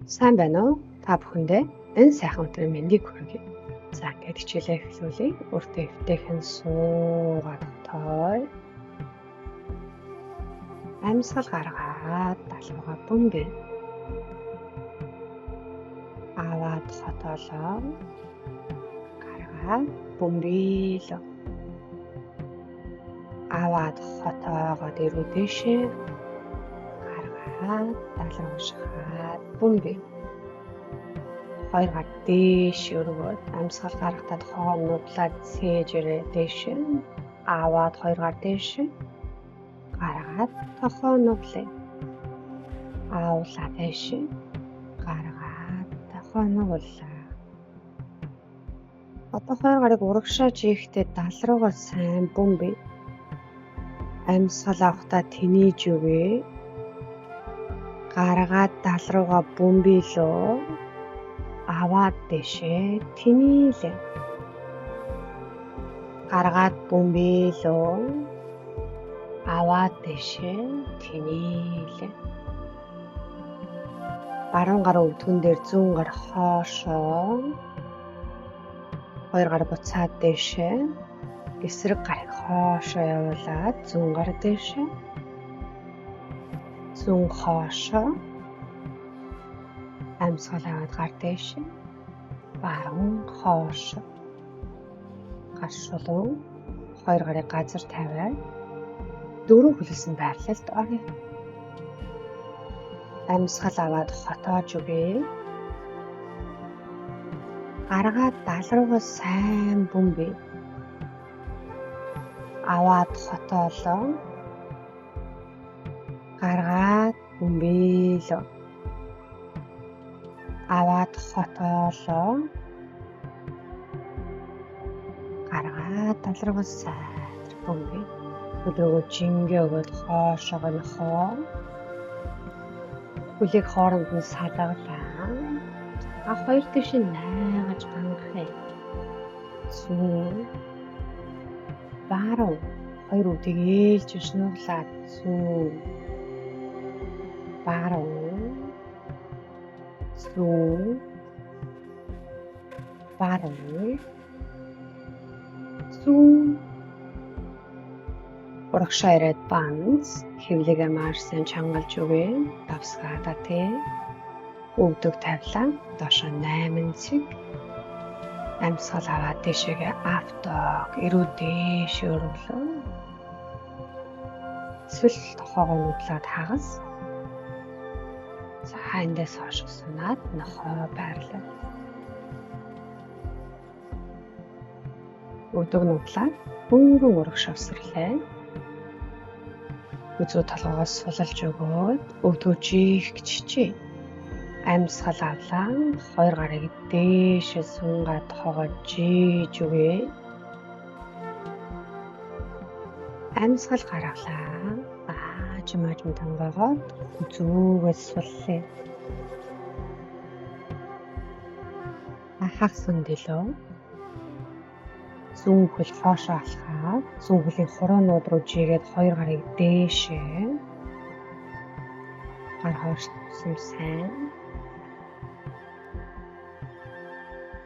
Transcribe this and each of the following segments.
Сайн байна уу? Та бүхэндээ энэ сайхан өдрийн мэндийг хүргэе. За ингээд хичээлээ эхлүүлье. Өөртөө эвтэйхэн суугаад тоо. Амьсгал гаргаад далууга бөмбө. Аваад хотоолоо. Гаргаад бөмбөөлөө. Аваад хотоогоод ирүү дэшээ. Гаргаад далууга шахаад бөмбө. Хоёр гар дээш өргөөд амьсгал гаргахад хоол нудлаад цээжрээ дээш. Аваад хоёр гар дээш. Гаргаад тохоо нудлаа. Аавлаа дээш. Гаргаад тохоо нуглаа. Одоо хоёр гарыг урагшааж ийхдээ дал руугаа сайн бөмбө. Амьсгал авахдаа тэнийж өгье. Гаргаад дал руугаа бөмбөлөө. Аваад дэшээ тэнийлээ. Гаргаад бөмбөлөө. Аваад дэшээ тэнийлээ. Баруун гар өвдгөн дээр зүүн гар хоошоо. Хоёр гар буцаад дэшээ. Эсрэг гарыг хоошоо явуулаад зүүн гар дэшээ. Зүүн хоошоо. Амьсгал аваад гар дэшээ. Баруун хоошоо. Гашуулан хоёр гарыг газар тавиад дөрөв хүлээсэн байрлалд орё. Амьсгал аваад хотоож өгье. Гаргаад дал руугаа сайн бөмбө. Аваад хотоолоо. Гаргаад бөмбөлөө. Аваад хотоолоо. Гаргаад дал руугаа сайд бөмбө. Өдрөөгөө жингээ өгөөд хоошоогоо нөхөө. Хүлээг хооронд нь салгалаа. Хоёр дэш найгаж бангахыг. Зүүн. Баруун. Хоёр үдийг ээлж шнуглаад зүүн. Баруун. Зүүн. Баруун. Зүүн. Урагшаа ирээд банз хэвлэгээ марсан чангалж өгье. Давсгаадаа тий. Өвдөг тавилаа. Доошоо 8 цэг. Амьсгал аваад дэшегээ автог ирүү дэш өргөлөө. Эсвэл тохоогоо нудлаад хагас. За эндээс хойш сунаад нохоо байрлал. Өвдөг нудлаад хөнгөн урагш авсрлаа. Үзүү толгоогоос сулалж өгөөд өвдгөө жиих гिचчээ. Амьсгал авлаа. Хоёр гарыг дээш сунгаад тоогоо жийж өгье. Амьсгал гаргалаа. Аажмаажм тангаагаад үзүүгээс суллаа. Хагас өндөлөө. Зүүн хөл хоошоо алхаад зүүн хөлийн хуруунууд руу жигээд хоёр гарыг дээшээ. Гар хоошсон сайн.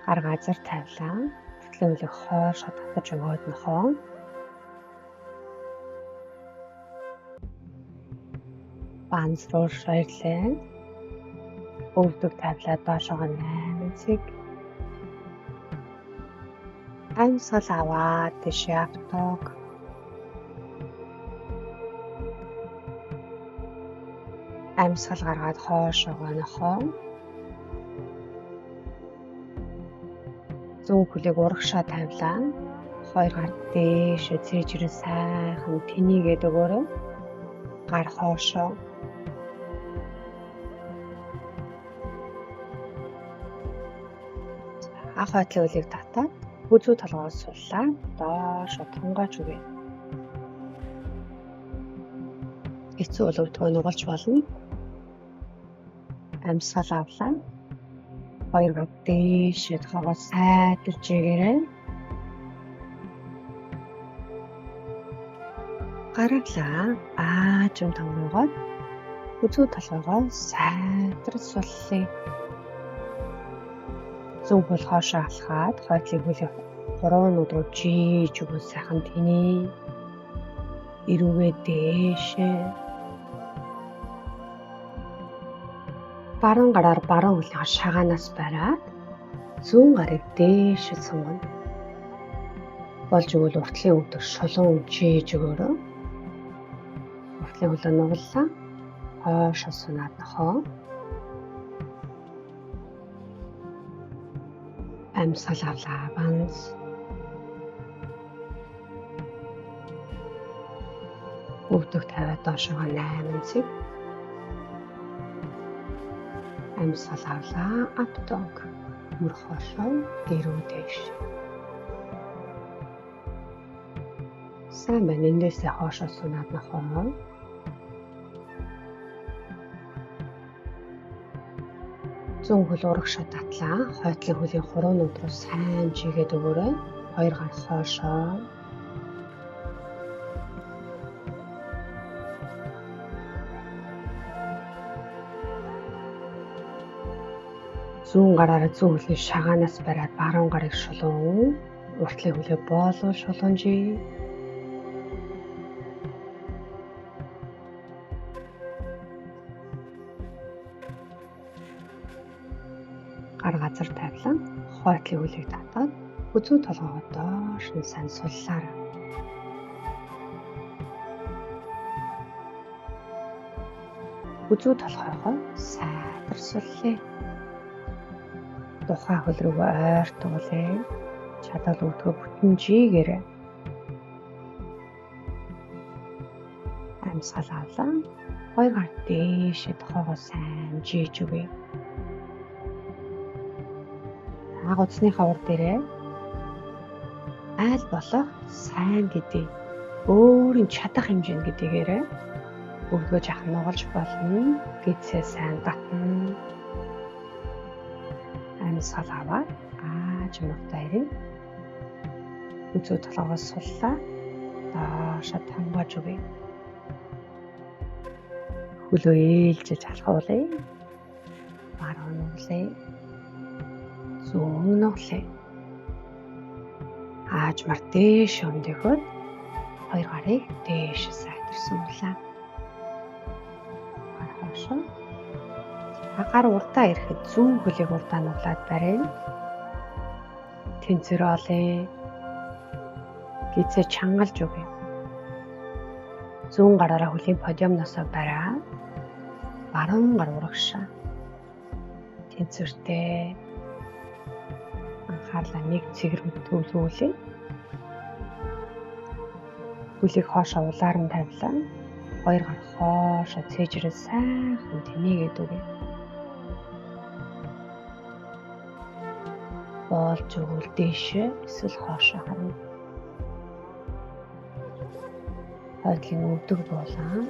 Гар газар тавилаа. Тэтлэн хөлийг хоошоо татаж өгөөд нөхөө. Банз руу шойрлаа. Өвдөг тавилаа доошоогоо 8 цэг. Амьсгал аваад дэшээ автог. Амьсгал гаргаад хоошоогоо нөхөө. Зүүн хөлийг урагшаа тавилаа. Хоёр гар дээш цээжрээ сайхан тэнийгээд өгөөрэй. Гар хоошоо. Ахаатлын үлийг татаад үзүү толгоос суллаа. Доош тонгооч өгье. Эцүү бол өвдгөө нугалж болно. Амьсгал авлаа. Хоёр гар дээш тоогоо сайдалж игээрэй. Гаргалаа. Аажим тонгоогоод Үзүү толгойгоо сайтар суллая. Зүг бол хоошоо алхаад хойдлыг хөлөө гурван өдрөө жийж өгөө сайхан тэнээ. Ирүүгээ дээшээ. Баруун гараар баруун хөлийнхөө шагаанаас бариад зүүн гарыг дээш сунгана. Болж өгвөл уртлын өвдөр шулуун жийж өгөөрэй. Уртлын хөлөө нугаллаа. Хоошоо сунаад нохоо. Амьсгал авлаа банз. Өвдөг тавиад доошоо 8 цэг. Амьсгал авлаа апдог. Мөр хоошоо гэрүү дэш. Сайн байна. Эндээсээ хоошоо сунаад нохоо. Зүүн хөл урагшаа татлаа. Хойтлын хөлийн хуруунд руу сайн жигээд өгөөрэй. Хоёр гар хоошоо. Зүүн гараараа зүүн хөлийн шагаанаас бариад баруун гарыг шулуун. Уртлын хөлөө боолоо шулуунжий. Гар газар тавилан хойтлын хөлийг татаад үзүү толгоогоо доош нь сайн суллаарай. Үзүү толгоогоо сайтар суллая. Тухай хөл рүүгээ ойртуулъя. Чадвал өвдгөө бүтэн жийгээрэй. Амьсгал авлаа. Хоёр гар дээшээ тохоогоо сайн жийж өгье. Агуцны хавар дээрээ айл болох сайн гэдээ өөрийн чадах хэмжээнд гэдэгээрээ өвдгөө жахан нугалж болно. Гидсээ сайн татна. Амьсгал аваад ааж муртай ирээ. Үзүү толгоогоо суллаа. Доошоо тамгааж өгье. Хөлөө ээлжиж алхуулъя. Баруун нуглъя. Зүүн нуглъя. Ааж мар дээш өндөхөд хоёр гарыг дээш сайтар сунглаа. Гар хоошоо. Гар урдаа ирэхэд зүүн хөлийг урдаа нуглаад барина. Тэнцвэр олъё. Гидсээ чангалж өгье. Зүүн гараараа хөлийн подиумносоо бариад баруун гар урагшаа. Тэнцвэртэй. Анхаарлаа нэг цэг рүү төвлөрүүлье. Хөлийг хоошоо улаар нь тавилаа. Хоёр гар хоошоо цээжрээ сайхан тэнийгээд өгье. Болж өгвөл дээшээ эсвэл хоошоо харна. Хойдлын өвдөг буулаа.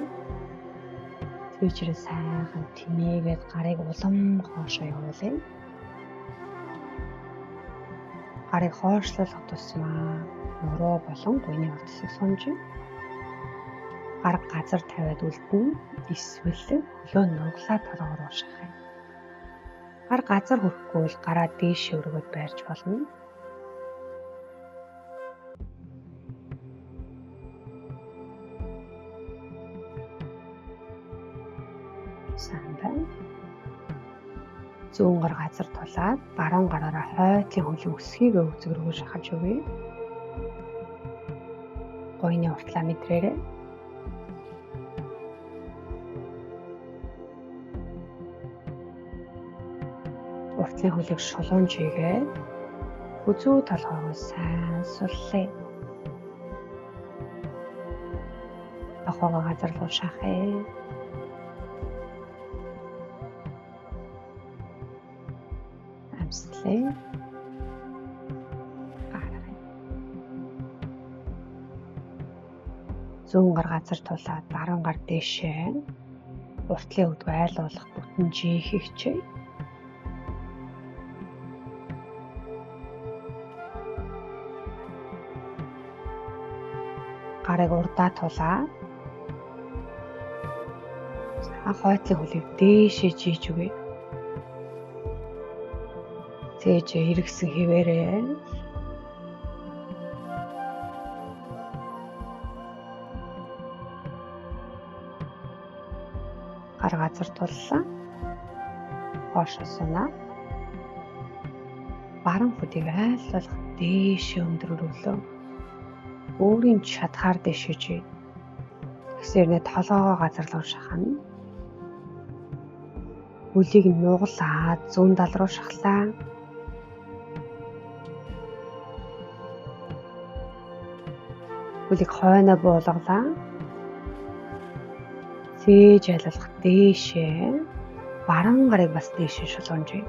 Цээжрээ сайхан тэнийгээд гарыг улам хоошоо явуулъя. Гарыг хоошлуулах тусмаа мөрөө болон гуйны уртсыг сунжээ. Гар газар тавиад үлдэнэ. Эсвэл хөлөө нуглаа толгоор уушгахыг. Гар газар хүрэхгүй бол гараа дээш өргөд байрч болно. Сайн байна. Зүүн гар газар тулаад баруун гараараа хойтлын хөлийн өсгийг өвзөг рүү шахаж өгье. Гуйны уртлаа мэдрээрэй. Уртлын хөлийг шулуун жийгээд үзүү толгоогоо сайн суллая. Ахоогоо газар руу шахъя. Амьсгалъя. Гаргая. Зүүн гар газар тулаад баруун гар дээшээ уртлын өвдгөө айлуулах бүтэн жийх хичээе. Гарыг урдаа тулаад Анх хойтлын хөлийг дээшээ жийж үгүй. Цээжээ эргэсэн хэвээрээ гар газар туллаа. Хоошоо сунаа. Баруун хөдийг айл болох дээшээ өндрүүлээ. Өөрийн чадхаар дэшиж. Тэгсэрнэ толгоогоо газар руу шахана. Хөлийг нуглаад зүүн тал руу шахлаа. Хөлийг хойноо буулгалаа. Цээж айлуулах дээшээ. Баруун гарыг бас дээшээ шулуунжээ.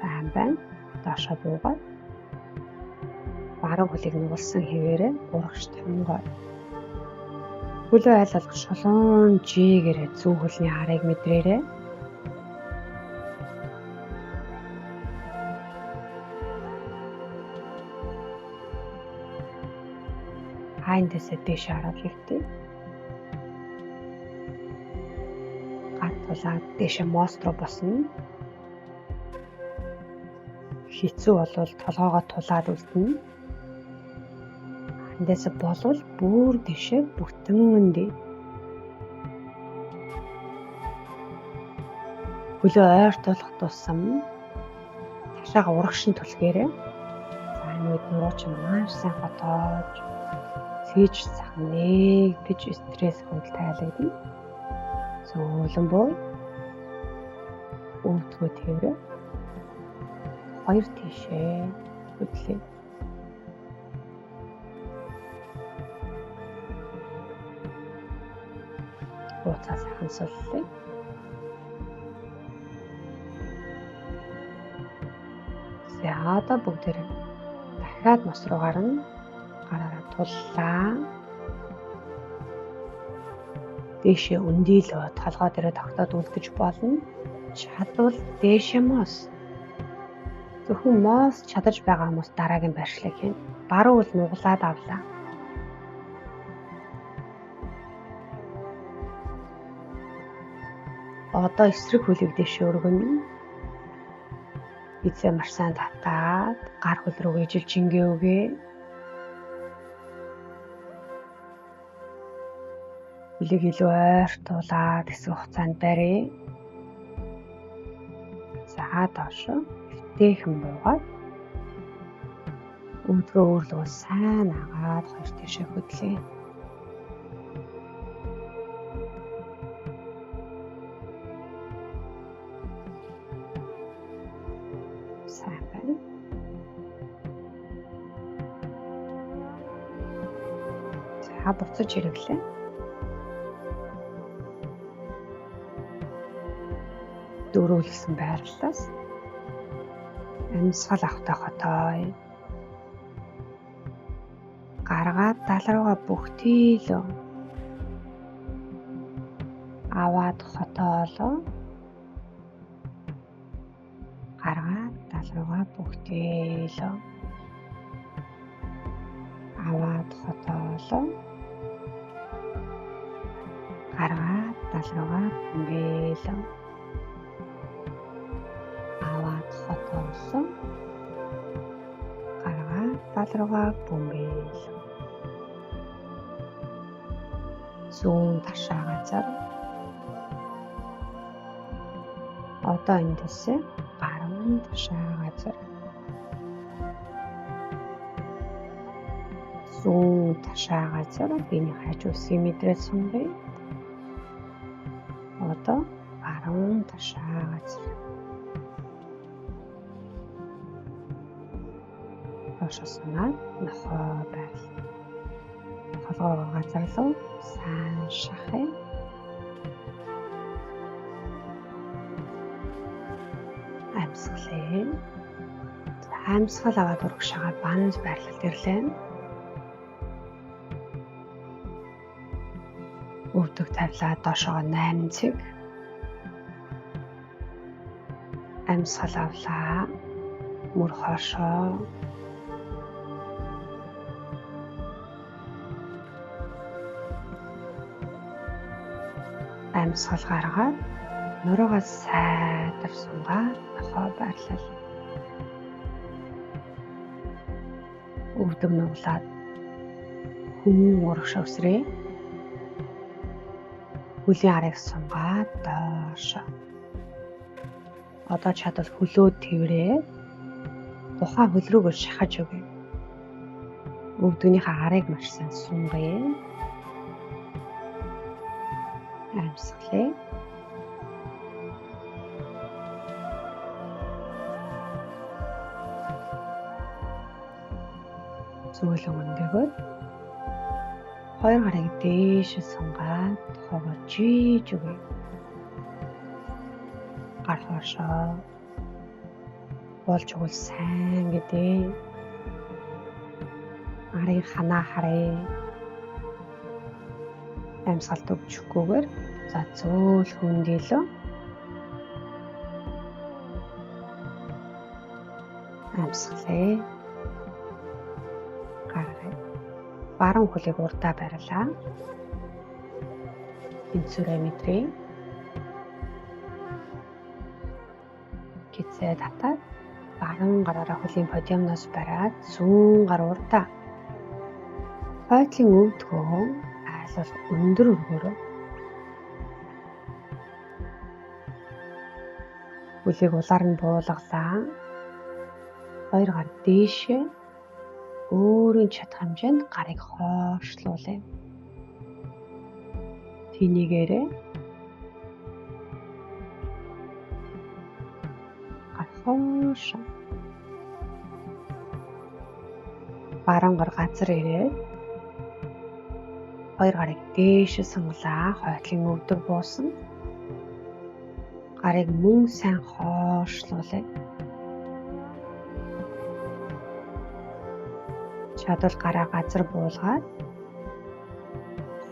Сайн байна. Доошоо буугаад. Баруун хөлийг нугалсан хэвээрээ урагш томгоо. Хөлөө айлуулах шулуун жигээрээ зүүн хөлний харыг мэдрээрээ. Хайндэсээ дээш хараад хэрэгтэй. Гар тулаад дээшээ мост руу босно. Хэцүү болвол толгоогоо тулаад үлдэнэ. Хайндэсээ болвол бүр дээшээ бүтэн өндөө. Хөлөө ойртуулах тусам ташаага урагшин түлхээрээ. За нүд нурууч маш сайн хотоож. Цээж сахан нэгдэж стресс хөвөл тайлагдана. Зөөлөн буу. Өвдгөө тэрэ. Хоёр тишээ хөдлөө. Уцаа сайхан суллаа. За одоо бүгдээрээ дахиад мос руу гарна. Гараараа туллаа. Дээшээ өндийлөө толгой дээрээ тогтоод үлдэж болно. Чадвал дээшээ мос. Зөвхөн мос чадаж байгаа хүмүүс дараагийн байршлыг хийн. Баруун хөл нуглаад авлаа. Одоо эсрэг хөлийг дээшээ өргөнө. Эцээ маш сайн татаад гар хөл рүү ижил жингээ өгье. Хөлийг илүү ойртуулаад хэсэг хугацаанд барья. За доошо дэхэн буугаад өвдгөө өөрлөгөө сайн агаад хоёр тишээ хөдлөе. Сайн байна. За буцаж ирэглээ. Дөрүүлсэн байрлалаас амьсгал авахтай хотой. Гаргаад тал руугаа бүгтийлөө. Аваад хотоолоо. Гаргаад тал руугаа бүгтийлөө. Аваад хотоолоо. Гаргаад тал руугаа бүгтийлөө. Хотоолсон. Гаргаад тал руугаа бөмбөл. Зүүн ташаа газар. Одоо эндээсээ баруун ташаа газар. Зүүн ташаа газар биений хажуу үсгийг мэдрээд сунгая. Одоо баруун ташаа газар. Шосонаад нохоо байл. Толгоогоо газар руу сайн шахъя. Амьсгалээ. Амьсгал аваад урагшаагаад банж байрлал ирлээ. Өвдөг тавилаа доошоо 8 цэг. Амьсгал авлаа. Мөр хоошоо. Амьсгал гаргаад нуруугаа сайдар сунгаад нохоо байрлал. Өвдөг нуглаад хүн урагш өсрээ. Хүлийн арыг сунгаад доош. Одоо чадвал хөлөө тэрээ тухайн хөл рүүгээ шахаж өгье. Өвдгийнхээ арыг маш сайн сунгая. Амьсгалээ. Зөөлөн өндөгөөд хоёр гарыг дээш сунгаад хогоо жийж өгье. Гар хоошоо болж өгвөл сайн гэдэг. Арыг ханаа харъя. Амьсгалт өгчихгүйгээр за зөөл хөндөөлөө. Амьсгалээ. Гаргая. Баруун хөлийг урдаа барилаа. Энцүрээ мэдрээ. Гицээ татаад баруун гараараа хөлийн подиумноос бариад зүүн гар урдаа. Хойтлын өвдгөө айлал өндөр өргөөрөө. Хөлийг улаар нь буулгалаа. Хоёр гар дээшээ өөрийн чадах хэмжээнд гарыг хойшлуулъя. Тэнийгээрээ гар хойш. Баруун гар газар ирээд хоёр гарыг дээш сунглаа. Хойтлын өвдөг буусан. Гарыг мөн сайн хойшлуулъя. Чадвал гараа газар буулгаад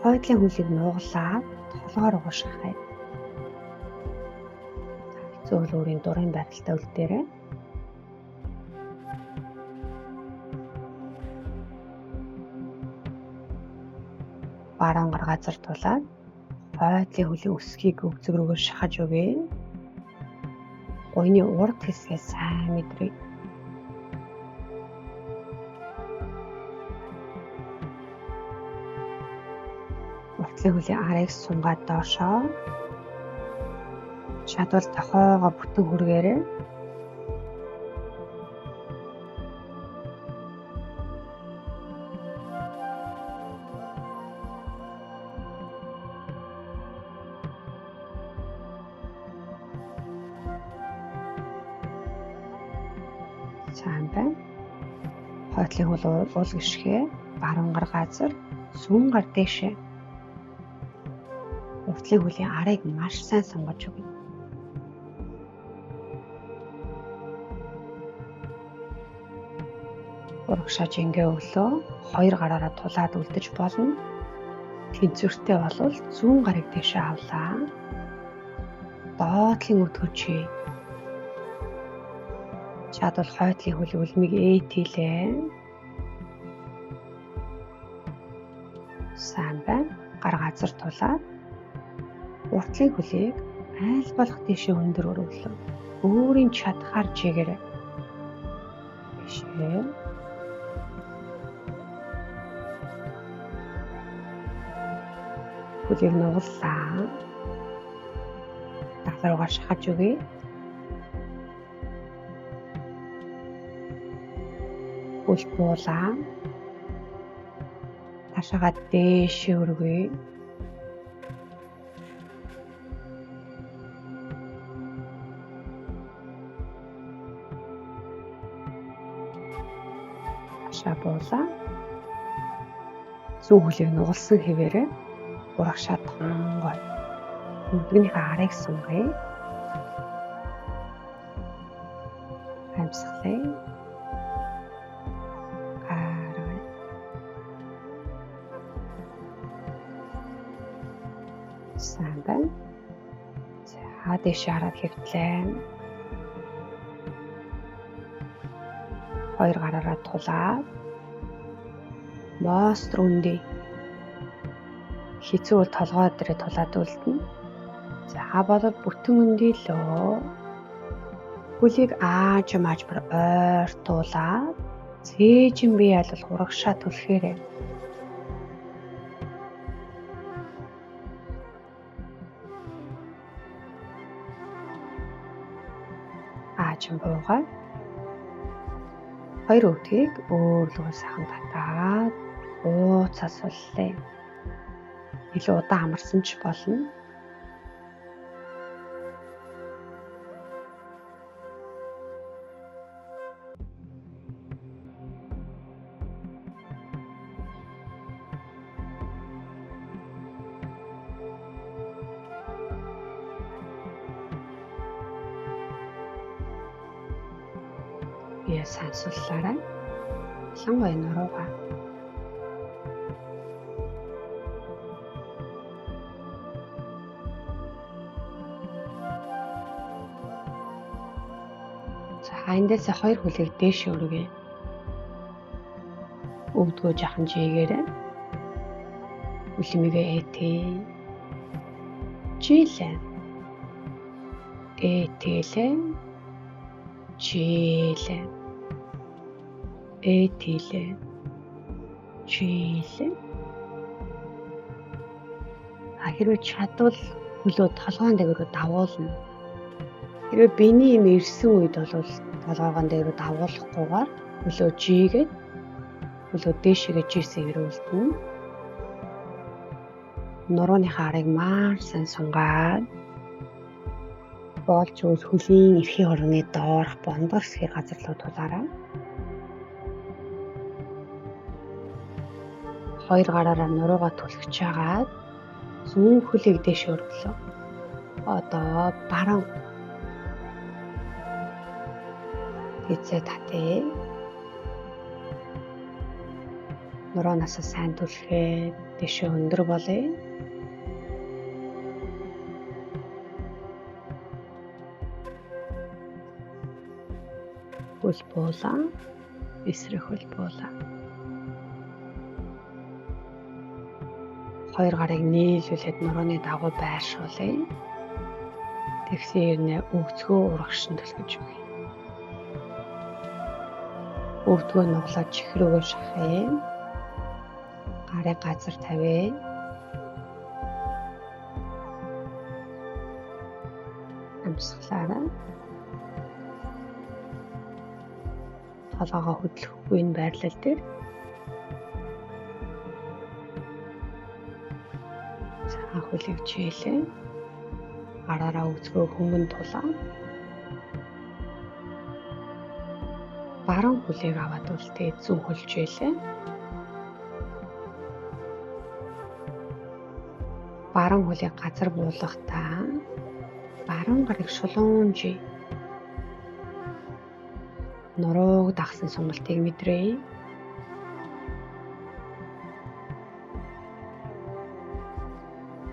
хойтлын хөлийг нуглаад толгоор угашгахыг. Зөөл өөрийн дурын байдалтай үлдээрэй. Баруун гар газар тулаад хойтлын хөлийн өсгийг өвцөг рүүгээ шахаж өгье. Гойны урд хэсгээ сайн мэдрээ. Уртлын хөлийн арыг сунгаад доошоо. Чадвал тохоогоо бүтэн хүргээрэй. Сайн байна. Хойтлын хөл уул гიშгээ баруун гар газар зүүн гар дээшээ. Уртлын хөлийн арыг маш сайн сунгаж өгье. Урагшаа жингээ өглөө хоёр гараараа тулаад үлдэж болно. Тэнцвэртэй болвол зүүн гарыг дээшээ авлаа. Доотлын өдгөчий. Чадвал хойтлын хөлийн үлмийг ээтилээ. Сайн байна. Гар газар тулаад уртлын хөлийг айл болох дэшээ өндөр өргөлөө. Өөрийн чадхаар чигээрэй. Бишээ. Хөлийг нуглаа. Дагалруугаар шахаж өгье. Хөл буулаа. Ташаагаа дээшээ өргөе. Ташаа буулаа. Зүүн хөлийг нугалсан хэвээрээ урагшаа тонгой. Өвдгийнхээ арыг сунгая. Амьсгалээ. Сайн байна. За дээшээ хараад хэвтлээ. Хоёр гараараа тулаад мост руундий. Хэцүү бол толгой дээрээ тулаад үлдэнэ. болоод бүтэн өндөлөө хөлийг аажмаар ойртуулаад цээжин бие алал урагшаа түлхээрэй. Аажим буугаад хоёр өвдгийг өөрлөгөө сайхан татаад ууцаас суллаа. Илүү удаан амарсан ч болно. Бие сайн суллаарай. Ялангуяа нуруугаа. Эндээс хоёр хөлийг дээш өргөе. Өвдгөө жахан жийгээрээ. Үлэмигээ ээтэй. Жилээ. Ээтэйлээ. Жилээ. Ээтэйлээ. Жилээ. Хэрвээ чадвал хөлөө толгоон дээр давуулна. Хэрвээ биений юм ирсэн үед бол толгоон дээр давуулахгүйгээр хөлөө жигээд хөлөө дээшээгээ жийсэн ирүүлдэн. Нурууны харыг маань сайн сунгаад болж үл хөлийн эрхийн орны доорх бондор хэсгийг газар руу тулаарай. Хоёр гараараа нуруугаа түлхэж агаад зүүн хөлийг дээш өргөлөө. Одоо баруун хизээ татъя. Нуруунаас сайн түлхээд дэшээ өндөр болъё. Хөл буулаа. Эсрэг хөл буулаа. Хоёр гарыг нийлүүлээд нурууны дагуу байршуулъя. Тэгсээр өвцгөө урагшин түлхэж өгье. Өвдгөө нуглаад чихрүүгөө шахъя. Гарыг газар тавья. Амсгалаарай. Толгоогоо хөдлөхгүй энэ байрлал дээр. Цаан хөлийг жийлээ. Гараараа өвцгөө хүмүүн тулаа. Баруун хөлийг аваад үлдээ зүүн хөл жийлээ. Баруун хөлийг газар буулгахдаа баруун гарыг шулуун жий. Нурууг дагсан сонголтыг мэдрээ.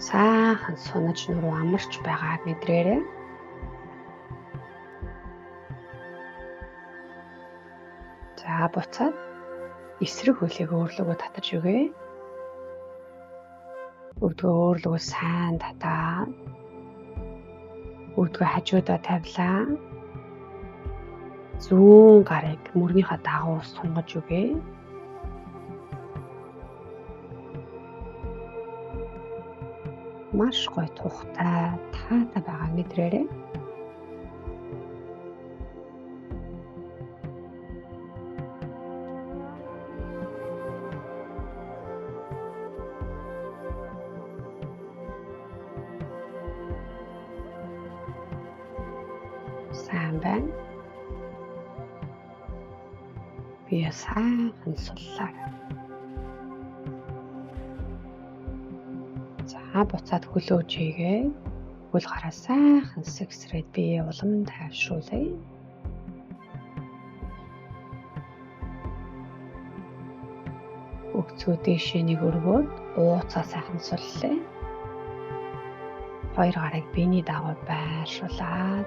Сайхан сунаж нуруу амарч байгааг мэдрээрэй. За буцаад эсрэг хөлийг өөрлөгөө татаж өгье. Өвдгөө өөрлөгөө сайн татаад өвдгөө хажуудаа тавилаа. Зүүн гарыг мөргийнхаа дагуу сунгаж өгье. Маш гоё тухтай таатай байгааг мэдрээрэй. Сайн байна. Бие сайхан суллаарай. За буцаад хөлөө жигээ. Хөл гараа сайхан сэгсрээд бие улам тайвшруулъя. Өгцөө дээшээ нэг өргөөд ууцаа сайхан суллаа. Хоёр гарыг биений дагуу байршуулад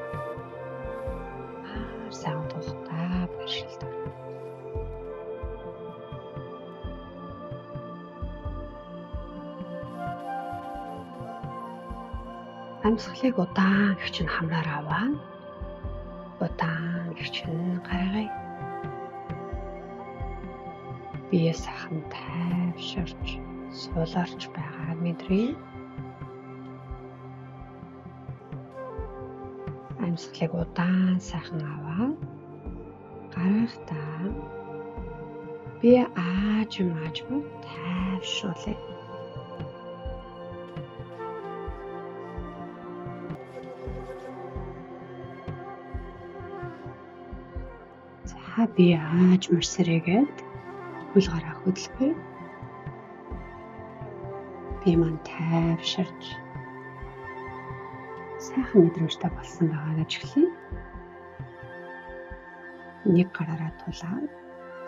сайн тухтай байршилдаг. Амьсгалыг удаан хөвчин хамраар аваад удаан хөвчин гаргая. Бие сайхан тайвширч сууларч байгааг мэдрээ. Амьсгалыг удаан сайхан аваад гаргахдаа бие аажим тайвшруулъя. За бие аажмар сэрээгээд хөл гараа хөдөлгөе. Бие маань тайвширч сайхан мэдрэмжтэй болсон байгааг ажиглая. Нэг гараараа тулаад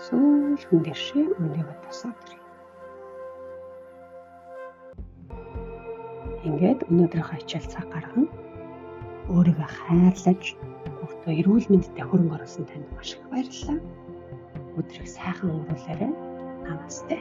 сүүлхэн дэшээ өнөөгөө тасаад ирье. Ингээд өнөөдрийнхөө хичээл цаг гаргана. Өөрийгөө хайрлаж, өөртөө эрүүл мэндэд хөрөнгө оруулсан танд маш их баярлалаа. Өдрийг сайхан өнгөрүүлээрэй. Намасте.